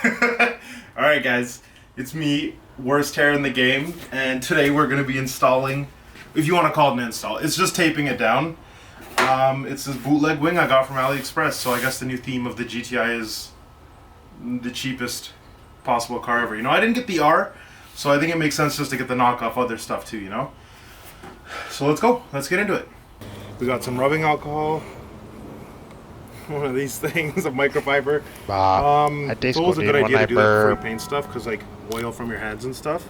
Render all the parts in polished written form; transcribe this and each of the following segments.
Alright guys, it's me, worst hair in the game, and today we're going to be installing, if you want to call it an install, it's just taping it down. It's this bootleg wing I got from AliExpress, so I guess the new theme of the GTI is the cheapest possible car ever. You know, I didn't get the R, so I think it makes sense just to get the knockoff other stuff too, you know? So let's go, let's get into it. We got some rubbing alcohol. One of these things, a microfiber. It's always a good idea to do that before you paint stuff, because like oil from your hands and stuff.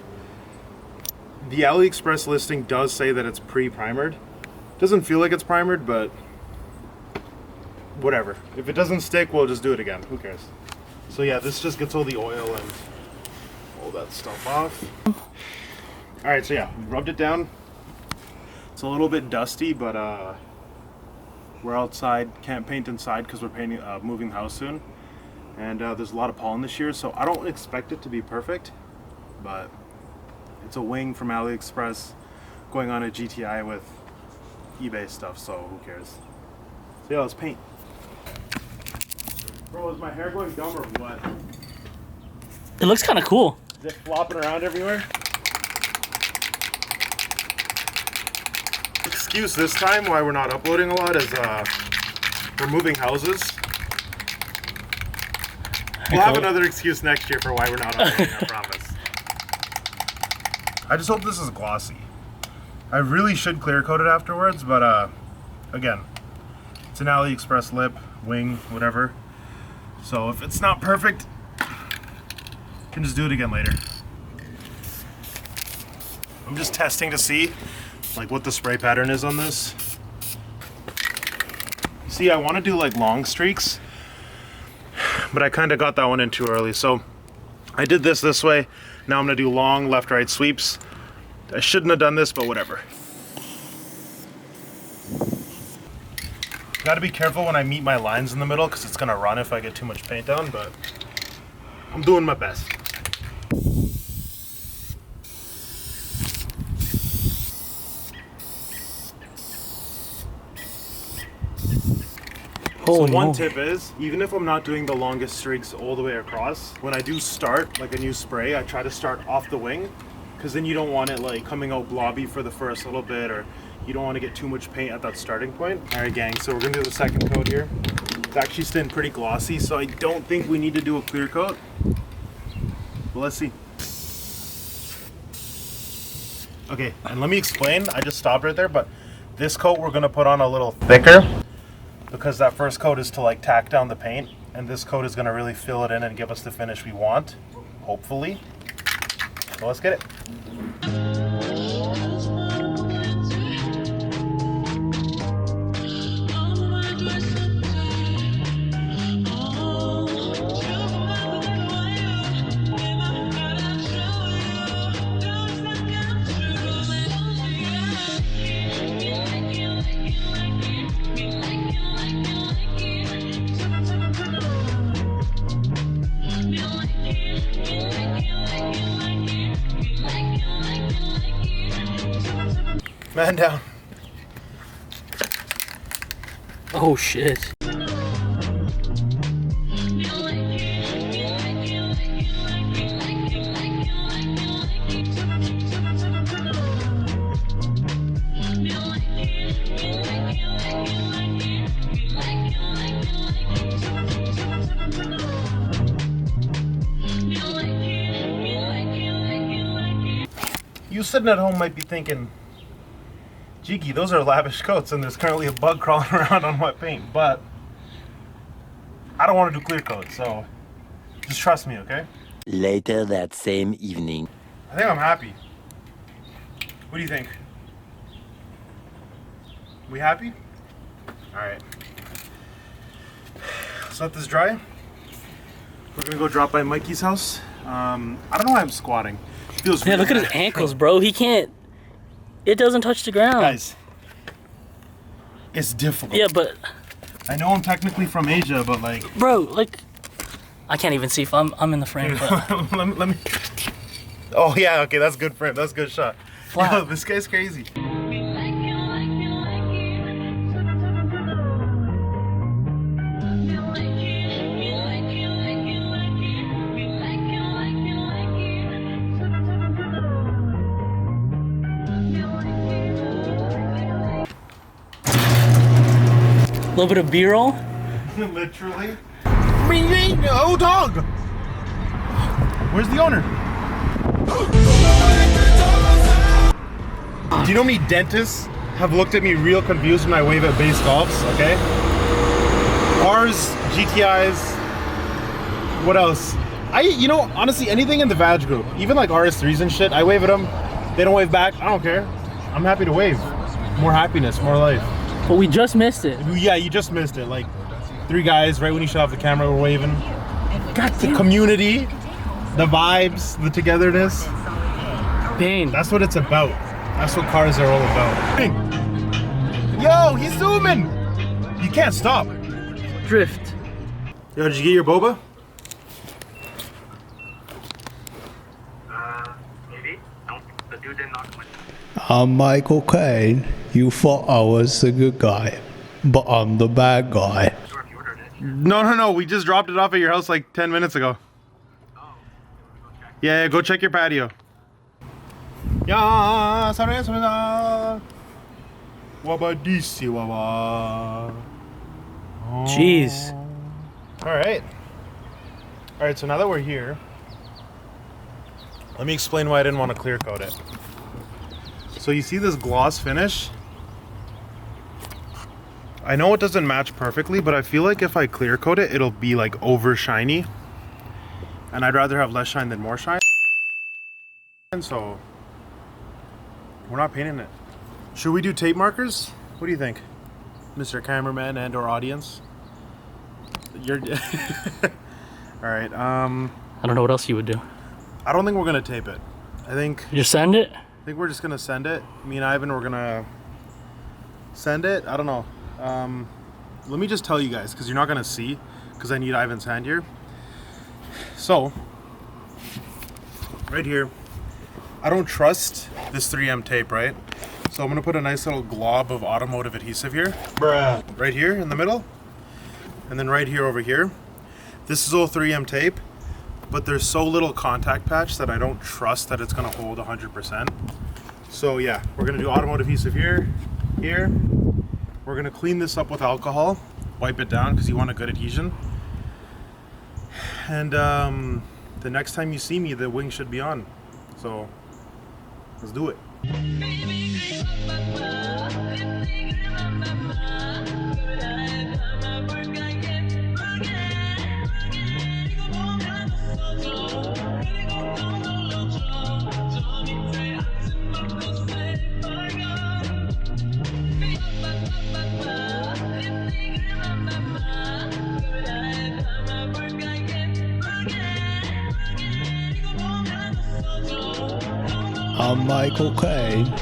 The AliExpress listing does say that it's pre-primered. Doesn't feel like it's primered, but whatever. If it doesn't stick, we'll just do it again. Who cares? So yeah, this just gets all the oil and all that stuff off. Alright, so yeah, we rubbed it down. It's a little bit dusty, but we're outside, can't paint inside because we're painting, moving the house soon. And there's a lot of pollen this year, so I don't expect it to be perfect, but it's a wing from AliExpress going on a GTI with eBay stuff, so who cares? So yeah, let's paint. Bro, is my hair going dumb or what? It looks kind of cool. Is it flopping around everywhere? Excuse this time why we're not uploading a lot is we're moving houses. We'll have another excuse next year for why we're not uploading, I promise. I just hope this is glossy. I really should clear coat it afterwards, but again, it's an AliExpress lip, wing, whatever. So if it's not perfect, I can just do it again later. I'm just testing to see like what the spray pattern is on this. See, I want to do like long streaks, but I kind of got that one in too early. So I did this way. Now I'm gonna do long left-right sweeps. I shouldn't have done this, but whatever. Got to be careful when I meet my lines in the middle because it's gonna run if I get too much paint down, but I'm doing my best. So one tip is, even if I'm not doing the longest streaks all the way across, when I do start like a new spray, I try to start off the wing, because then you don't want it like coming out blobby for the first little bit, or you don't want to get too much paint at that starting point. Alright gang, so we're going to do the second coat here. It's actually staying pretty glossy, so I don't think we need to do a clear coat. But let's see. Okay, and let me explain, I just stopped right there, but this coat we're going to put on a little thicker, because that first coat is to like tack down the paint, and this coat is going to really fill it in and give us the finish we want, hopefully. So let's get it. Man down. Oh shit. You sitting at home might be thinking, Jiggy, those are lavish coats and there's currently a bug crawling around on wet paint, but I don't want to do clear coat, so just trust me, okay? Later that same evening. I think I'm happy. What do you think? We happy? Alright. Let's let this dry. We're gonna go drop by Mikey's house. I don't know why I'm squatting. It feels Yeah, look at his ankles, bro. He can't. It doesn't touch the ground. Guys, it's difficult. Yeah, but I know I'm technically from Asia, but like, bro, like, I can't even see if I'm in the frame. But let me. Oh yeah, okay, that's good frame. That's a good shot. Wow. Yo, this guy's crazy. little bit of B-roll. Literally. Oh, dog! Where's the owner? Do you know how many dentists have looked at me real confused when I wave at base golfs, okay? R's, GTIs, what else? You know, honestly, anything in the Vag group, even like RS3s and shit, I wave at them, they don't wave back, I don't care. I'm happy to wave. More happiness, more life. But we just missed it. Yeah, you just missed it. Like, 3 guys, right when you shut off the camera, were waving. God The damn. community, the vibes, the togetherness. Pain. That's what it's about. That's what cars are all about. Yo, he's zooming! You can't stop. Drift. Yo, did you get your boba? Maybe. No, the dude didn't knock my. I'm Michael Caine. You thought I was the good guy, but I'm the bad guy. Sure, if you ordered it. No. We just dropped it off at your house like 10 minutes ago. Yeah, go check your patio. Yeah, Wabadisi wawa. Jeez. All right, so now that we're here, let me explain why I didn't want to clear coat it. So you see this gloss finish? I know it doesn't match perfectly, but I feel like if I clear coat it, it'll be like over shiny. And I'd rather have less shine than more shine. And so we're not painting it. Should we do tape markers? What do you think, Mr. Cameraman and or audience? You're all right. I don't know what else you would do. I don't think we're gonna tape it. I think You just send it? we're just gonna send it. Me and Ivan, we're gonna send it. I don't know. Let me just tell you guys, because you're not gonna see, because I need Ivan's hand here. So, right here, I don't trust this 3M tape, right? So I'm gonna put a nice little glob of automotive adhesive here. Bruh. Right here in the middle. And then right here over here. This is all 3M tape, but there's so little contact patch that I don't trust that it's gonna hold 100%. So yeah, we're gonna do automotive adhesive here, here. We're gonna clean this up with alcohol, wipe it down because you want a good adhesion. And the next time you see me, the wing should be on. So let's do it. I'm Michael Caine.